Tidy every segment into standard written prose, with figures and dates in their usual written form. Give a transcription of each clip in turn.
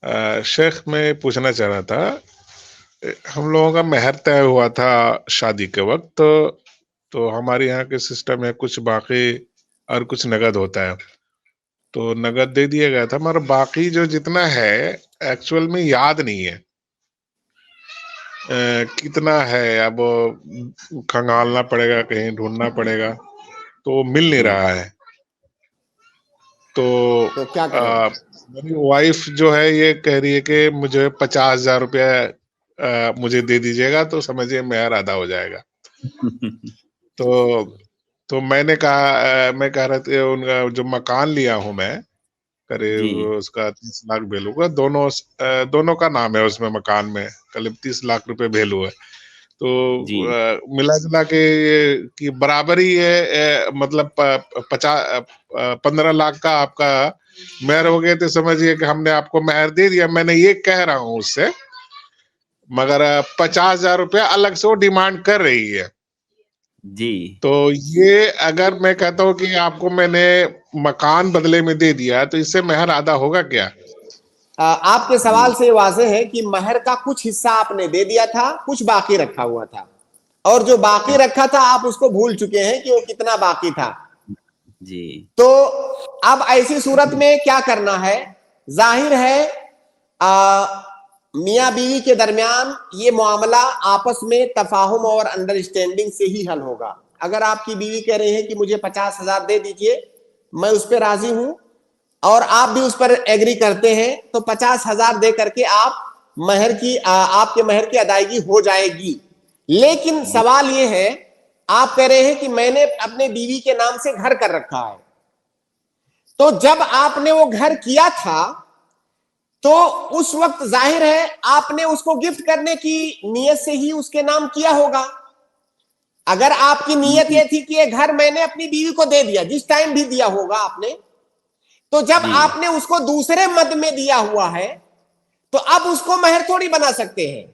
शेख मैं पूछना चाह रहा था, हम लोगों का मेहर तय हुआ था शादी के वक्त, तो हमारे यहाँ के सिस्टम है कुछ बाकी और कुछ नगद होता है। तो नगद दे दिया गया था, मगर बाकी जो जितना है एक्चुअल में याद नहीं है कितना है। अब खंगालना पड़ेगा, कहीं ढूंढना पड़ेगा, तो मिल नहीं रहा है। तो तो क्या करें? मेरी वाइफ जो है ये कह रही है कि मुझे 50,000 रुपया मुझे दे दीजिएगा, तो समझिए मेहर आधा हो जाएगा। तो मैंने कहा, मैं कह रहा था उनका जो मकान लिया हूं मैं, जी करीब उसका 30 लाख वैल्यू का, दोनों का नाम है उसमें, मकान में करीब 30 लाख रुपए वैल्यू है। तो जी मिला जुला के ये कि बराबरी है, मतलब 15 लाख का आपका मेहर हो गए, तो समझिए कि हमने आपको मेहर दे दिया। मैंने ये कह रहा हूँ उससे, मगर 50,000 रुपया अलग से वो डिमांड कर रही है। जी तो ये अगर मैं कहता हूँ कि आपको मैंने मकान बदले में दे दिया, तो इससे मेहर आधा होगा क्या? आपके सवाल से वाज़ेह है कि महर का कुछ हिस्सा आपने दे दिया था, कुछ बाकी रखा हुआ था, और जो बाकी रखा था आप उसको भूल चुके हैं कि वो कितना बाकी था। जी तो अब ऐसी सूरत में क्या करना है? जाहिर है मियां बीवी के दरमियान ये मामला आपस में तफाहुम और अंडरस्टैंडिंग से ही हल होगा। अगर आपकी बीवी कह रही है कि मुझे 50,000 दे दीजिए, मैं उस पर राजी हूं, और आप भी उस पर एग्री करते हैं, तो 50,000 दे करके आप आपके महर की अदायगी हो जाएगी। लेकिन सवाल यह है, आप कह रहे हैं कि मैंने अपने बीवी के नाम से घर कर रखा है, तो जब आपने वो घर किया था तो उस वक्त जाहिर है आपने उसको गिफ्ट करने की नीयत से ही उसके नाम किया होगा। अगर आपकी नीयत यह थी कि ये घर मैंने अपनी बीवी को दे दिया, जिस टाइम भी दिया होगा आपने, तो जब आपने उसको दूसरे मद में दिया हुआ है, तो अब उसको महर थोड़ी बना सकते हैं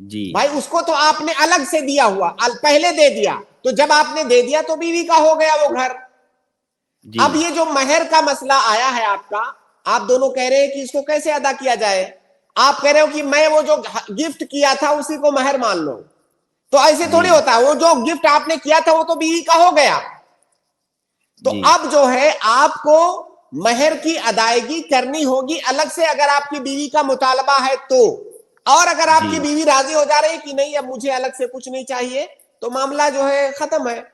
जी भाई। उसको तो आपने अलग से दिया हुआ, पहले दे दिया, तो जब आपने दे दिया तो बीवी का हो गया वो घर। अब ये जो महर का मसला आया है आपका, आप दोनों कह रहे हैं कि इसको कैसे अदा किया जाए। आप कह रहे हो कि मैं वो जो गिफ्ट किया था उसी को महर मान लो, तो ऐसे थोड़ी होता है। वो जो गिफ्ट आपने किया था वो तो बीवी का हो गया। तो अब जो है आपको महर की अदायगी करनी होगी अलग से, अगर आपकी बीवी का मुतालबा है तो। और अगर आपकी बीवी राजी हो जा रही है कि नहीं अब मुझे अलग से कुछ नहीं चाहिए, तो मामला जो है खत्म है।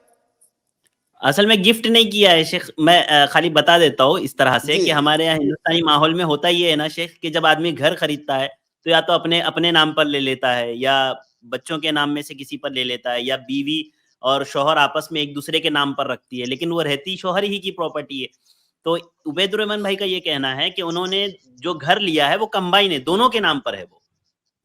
असल में गिफ्ट नहीं किया है शेख, मैं खाली बता देता हूँ इस तरह से कि हमारे यहाँ हिंदुस्तानी माहौल में होता ये है ना शेख, कि जब आदमी घर खरीदता है तो या तो अपने अपने नाम पर ले लेता है, या बच्चों के नाम में से किसी पर ले लेता है, या बीवी और शौहर आपस में एक दूसरे के नाम पर रखती है, लेकिन वो रहती शौहर ही की प्रॉपर्टी है। तो उबैदुर रहमान भाई का ये कहना है कि उन्होंने जो घर लिया है वो कंबाइन है, दोनों के नाम पर है, वो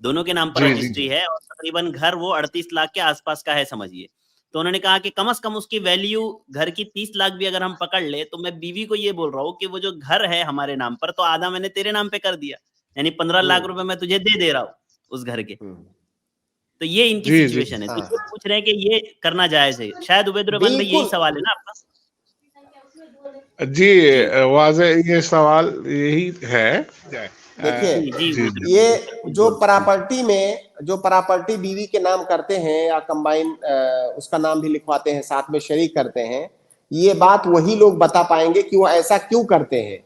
दोनों के नाम पर रजिस्ट्री है, और तकरीबन घर वो 38 लाख के आसपास का है समझिए। तो उन्होंने कहा कि कम से कम उसकी वैल्यू घर की 30 लाख भी अगर हम पकड़ ले, तो मैं बीवी को ये बोल रहा हूँ कि वो जो घर है हमारे नाम पर, तो आधा मैंने तेरे नाम पे कर दिया, यानी 15 लाख रुपए मैं तुझे दे रहा हूँ उस घर के। तो ये इनकी सिचुएशन है। तो ये पूछ रहे हैं कि ये करना जायज है। शायद उबैदुर रहमान भाई यही सवाल है ना आपका? जी वाज़े ये सवाल यही है। देखिए, ये जो प्रॉपर्टी बीवी के नाम करते हैं या कंबाइन उसका नाम भी लिखवाते हैं, साथ में शरीक करते हैं, ये बात वही लोग बता पाएंगे कि वो ऐसा क्यों करते हैं।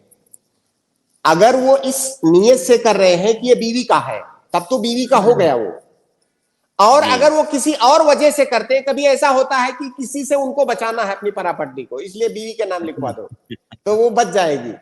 अगर वो इस नीयत से कर रहे हैं कि ये बीवी का है, तब तो बीवी का हो गया वो। और अगर वो किसी और वजह से करते हैं, कभी ऐसा होता है कि किसी से उनको बचाना है अपनी प्रॉपर्टी को, इसलिए बीवी के नाम लिखवा दो, तो वो बच जाएगी।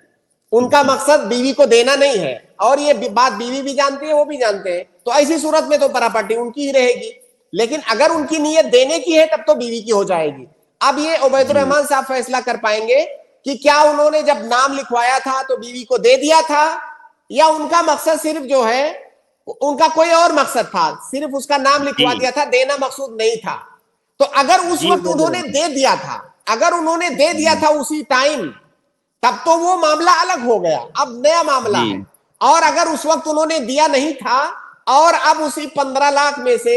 उनका मकसद बीवी को देना नहीं है, और ये बात बीवी भी जानती है, वो भी जानते हैं। तो ऐसी सूरत में तो प्रॉपर्टी उनकी ही रहेगी। लेकिन अगर उनकी नीयत देने की है, तब तो बीवी की हो जाएगी। अब ये उबैदुर रहमान साहब फैसला कर पाएंगे कि क्या उन्होंने जब नाम लिखवाया था तो बीवी को दे दिया था, या उनका मकसद सिर्फ जो है, उनका कोई और मकसद था, सिर्फ उसका नाम लिखवा दिया था, देना मकसूद नहीं था। तो अगर उस वक्त उन्होंने दे दिया था, अगर उन्होंने दे दिया था उसी टाइम, तब तो वो मामला अलग हो गया, अब नया मामला है। और अगर उस वक्त उन्होंने दिया नहीं था, और अब उसी 15 लाख में से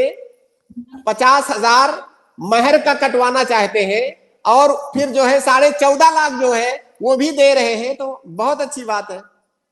50,000 महर का कटवाना चाहते हैं, और फिर जो है 14.5 लाख जो है वो भी दे रहे हैं, तो बहुत अच्छी बात है।